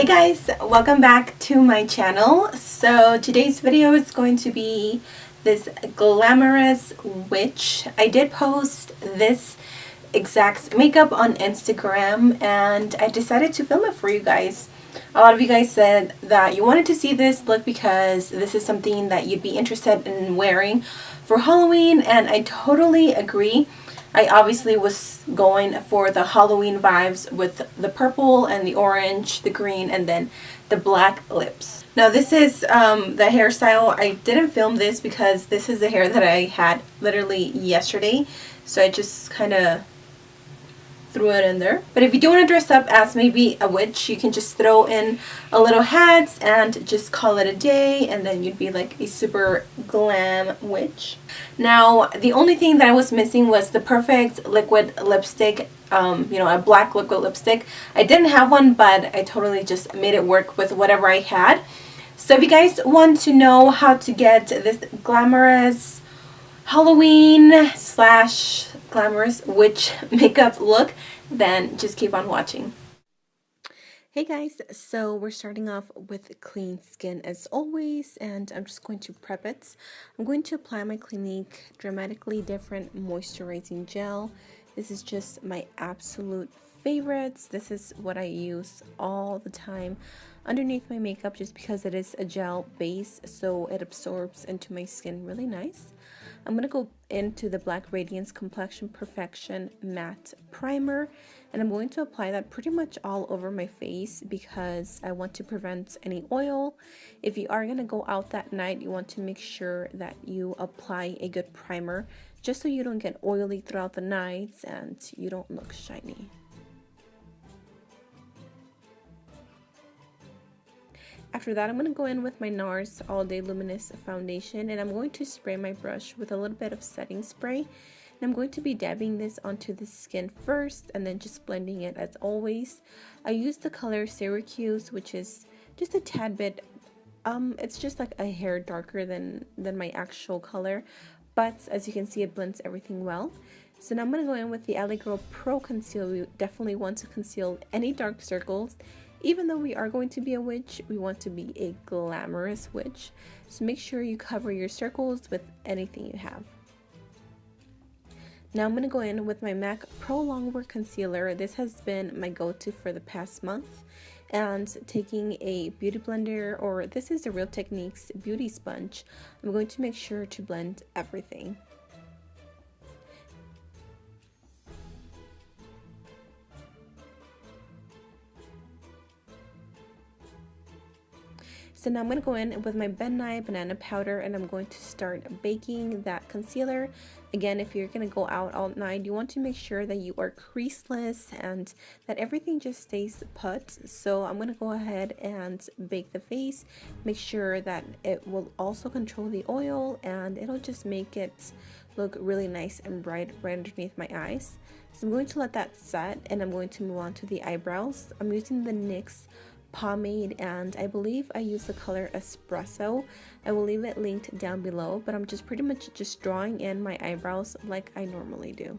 Hey guys, welcome back to my channel. So today's video is going to be this Glamorous witch. I did post this exact makeup on Instagram and I decided to film it for you guys. A lot of you guys said that you wanted to see this look because this is something that you'd be interested in wearing for Halloween, and I totally agree. I obviously was going for the Halloween vibes with the purple and the orange, the green, and then the black lips. Now this is the hairstyle. I didn't film this because this is the hair that I had literally yesterday. So I just kind of threw it in there. But if you do want to dress up as maybe a witch, you can just throw in a little hat and just call it a day, and then you'd be like a super glam witch. Now the only thing that I was missing was the perfect liquid lipstick, a black liquid lipstick. I didn't have one, but I totally just made it work with whatever I had. So if you guys want to know how to get this glamorous Halloween slash glamorous witch makeup look, then just keep on watching. Hey guys, so we're starting off with clean skin as always, and I'm just going to prep it. I'm going to apply my Clinique Dramatically Different Moisturizing Gel. This is just my absolute favorites. This is what I use all the time underneath my makeup just because it is a gel base, so it absorbs into my skin really nice. I'm going to go into the Black Radiance Complexion Perfection Matte Primer, and I'm going to apply that pretty much all over my face because I want to prevent any oil. If you are going to go out that night, you want to make sure that you apply a good primer just so you don't get oily throughout the night and you don't look shiny. After that, I'm going to go in with my NARS All Day Luminous Foundation, and I'm going to spray my brush with a little bit of setting spray. And I'm going to be dabbing this onto the skin first and then just blending it as always. I use the color Syracuse, which is just a tad bit, it's just like a hair darker than my actual color. But as you can see, it blends everything well. So now I'm going to go in with the LA Girl Pro Conceal. We definitely want to conceal any dark circles. Even though we are going to be a witch, we want to be a glamorous witch. So make sure you cover your circles with anything you have. Now I'm going to go in with my MAC Pro Longwear Concealer. This has been my go-to for the past month. And taking a beauty blender, or this is the Real Techniques Beauty Sponge, I'm going to make sure to blend everything. So now I'm going to go in with my Nye Banana Powder, and I'm going to start baking that concealer. Again, if you're going to go out all night, you want to make sure that you are creaseless and that everything just stays put. So I'm going to go ahead and bake the face. Make sure that it will also control the oil, and it'll just make it look really nice and bright right underneath my eyes. So I'm going to let that set, and I'm going to move on to the eyebrows. I'm using the NYX Pomade, and I believe I use the color Espresso. I will leave it linked down below, but I'm just pretty much just drawing in my eyebrows like I normally do.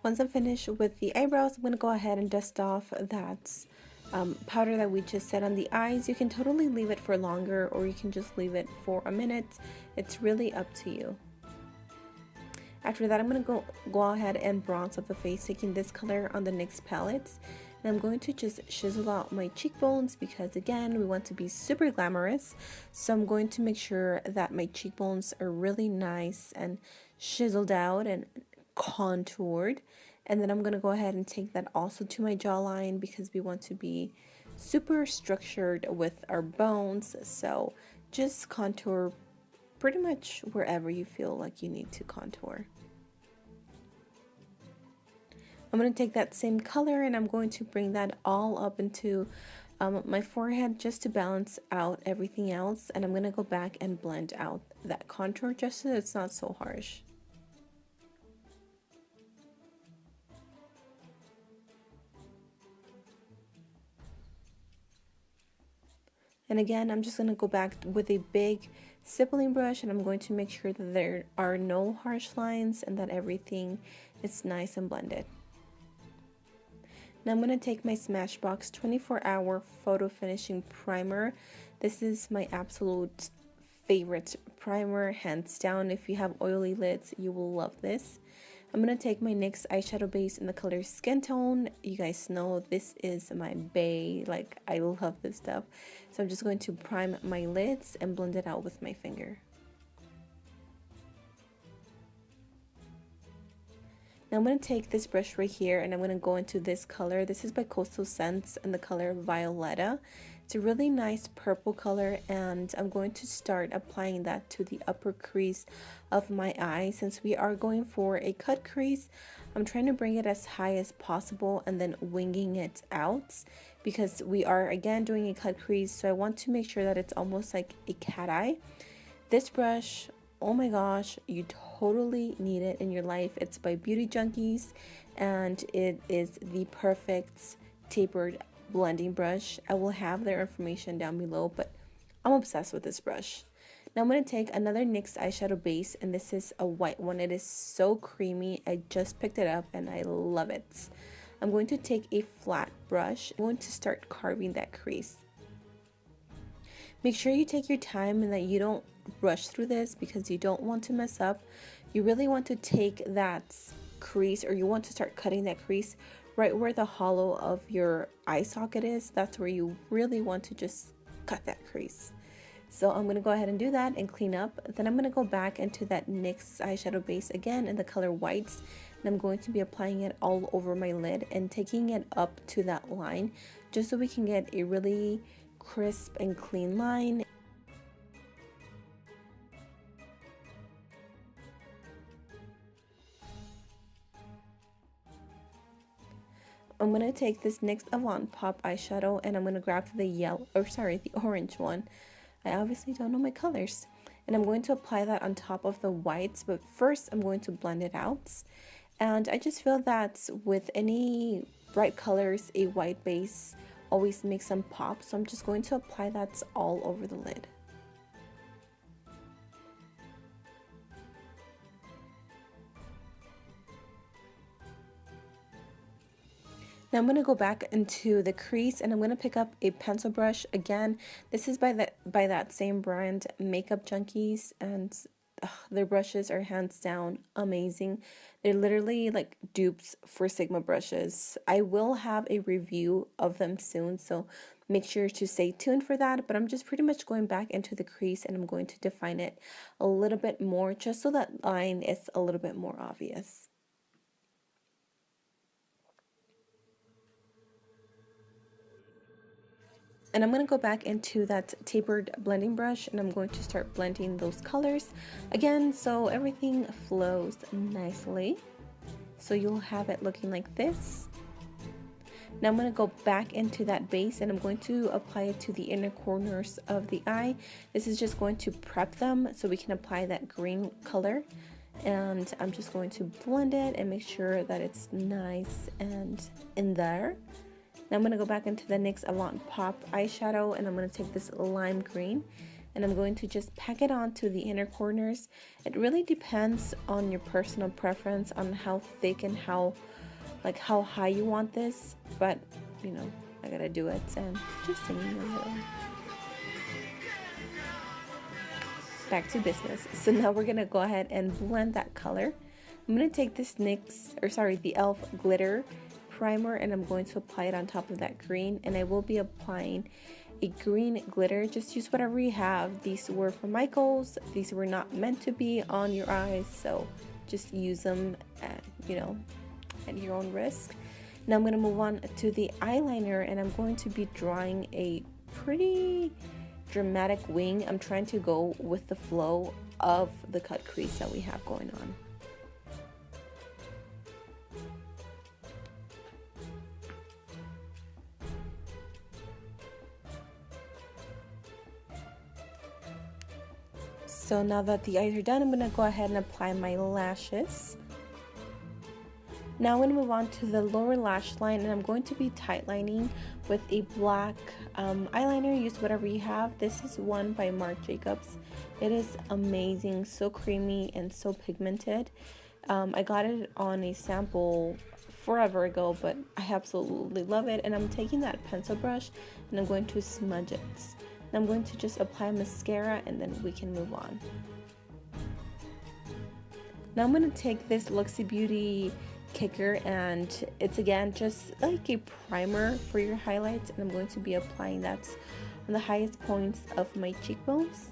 Once I'm finished with the eyebrows, I'm going to go ahead and dust off that powder that we just set on the eyes. You can totally leave it for longer, or you can just leave it for a minute. It's really up to you. After that, I'm going to go ahead and bronze up the face, taking this color on the NYX palettes. And I'm going to just chisel out my cheekbones because, again, we want to be super glamorous. So I'm going to make sure that my cheekbones are really nice and chiseled out and contoured. And then I'm going to go ahead and take that also to my jawline because we want to be super structured with our bones. So just contour pretty much wherever you feel like you need to contour. I'm going to take that same color and I'm going to bring that all up into my forehead just to balance out everything else. And I'm going to go back and blend out that contour just so it's not so harsh. And again, I'm just going to go back with a big stippling brush and I'm going to make sure that there are no harsh lines and that everything is nice and blended. Now I'm going to take my SmashBox 24-hour photo finishing primer. This is my absolute favorite primer, hands down. If you have oily lids, you will love this. I'm going to take my NYX eyeshadow base in the color Skin Tone. You guys know this is my bae, like I love this stuff. So I'm just going to prime my lids and blend it out with my finger. Now I'm going to take this brush right here and I'm going to go into this color. This is by Coastal Scents in the color Violetta. It's a really nice purple color and I'm going to start applying that to the upper crease of my eye. Since we are going for a cut crease, I'm trying to bring it as high as possible and then winging it out because we are again doing a cut crease. So I want to make sure that it's almost like a cat eye. This brush, oh my gosh, you totally need it in your life. It's by Beauty Junkies and it is the perfect tapered blending brush. I will have their information down below, but I'm obsessed with this brush. Now I'm going to take another NYX eyeshadow base and this is a white one. It is so creamy. I just picked it up and I love it. I'm going to take a flat brush. I'm going to start carving that crease. Make sure you take your time and that you don't rush through this because you don't want to mess up. You really want to take that crease, or you want to start cutting that crease right where the hollow of your eye socket is. That's where you really want to just cut that crease. So I'm going to go ahead and do that and clean up. Then I'm going to go back into that NYX eyeshadow base again in the color Whites. And I'm going to be applying it all over my lid and taking it up to that line just so we can get a really crisp and clean line. I'm going to take this NYX Avant Pop eyeshadow and I'm going to grab the the orange one. I obviously don't know my colors. And I'm going to apply that on top of the whites, but first I'm going to blend it out. And I just feel that with any bright colors, a white base always makes them pop. So I'm just going to apply that all over the lid. Now I'm going to go back into the crease and I'm going to pick up a pencil brush. Again, this is by that same brand, Makeup Junkies, and their brushes are hands down amazing. They're literally like dupes for Sigma brushes. I will have a review of them soon, so make sure to stay tuned for that. But I'm just pretty much going back into the crease and I'm going to define it a little bit more just so that line is a little bit more obvious. And I'm going to go back into that tapered blending brush and I'm going to start blending those colors again so everything flows nicely. So you'll have it looking like this. Now I'm going to go back into that base and I'm going to apply it to the inner corners of the eye. This is just going to prep them so we can apply that green color. And I'm just going to blend it and make sure that it's nice and in there. Now I'm going to go back into the NYX Avant Pop eyeshadow and I'm going to take this lime green and I'm going to just pack it onto the inner corners. It really depends on your personal preference on how thick and how high you want this, but you know, I gotta do it and just singing a little. Back to business. So now we're gonna go ahead and blend that color. I'm gonna take this the e.l.f. glitter primer and I'm going to apply it on top of that green, and I will be applying a green glitter. Just use whatever you have. These were from Michaels. These were not meant to be on your eyes, so just use them at your own risk. Now I'm going to move on to the eyeliner and I'm going to be drawing a pretty dramatic wing. I'm trying to go with the flow of the cut crease that we have going on. So now that the eyes are done, I'm going to go ahead and apply my lashes. Now I'm going to move on to the lower lash line, and I'm going to be tightlining with a black eyeliner. Use whatever you have. This is one by Marc Jacobs. It is amazing, so creamy and so pigmented. I got it on a sample forever ago, but I absolutely love it. And I'm taking that pencil brush and I'm going to smudge it. And I'm going to just apply mascara, and then we can move on. Now I'm going to take this Luxie Beauty kicker, and it's again just like a primer for your highlights, and I'm going to be applying that on the highest points of my cheekbones.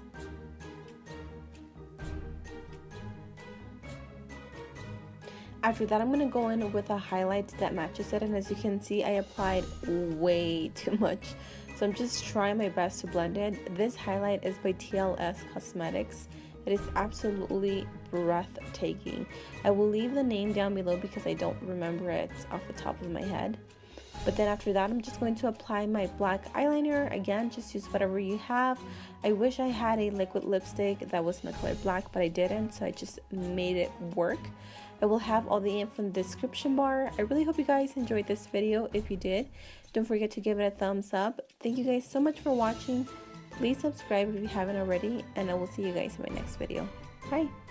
After that, I'm going to go in with a highlight that matches it, and as you can see, I applied way too much, so I'm just trying my best to blend it. This highlight is by TLS Cosmetics. It is absolutely breathtaking. I will leave the name down below because I don't remember it off the top of my head. But then after that, I'm just going to apply my black eyeliner. Again, just use whatever you have. I wish I had a liquid lipstick that was in the color black, but I didn't, so I just made it work. I will have all the info in the description bar. I really hope you guys enjoyed this video. If you did, don't forget to give it a thumbs up. Thank you guys so much for watching. Please subscribe if you haven't already, and I will see you guys in my next video. Bye!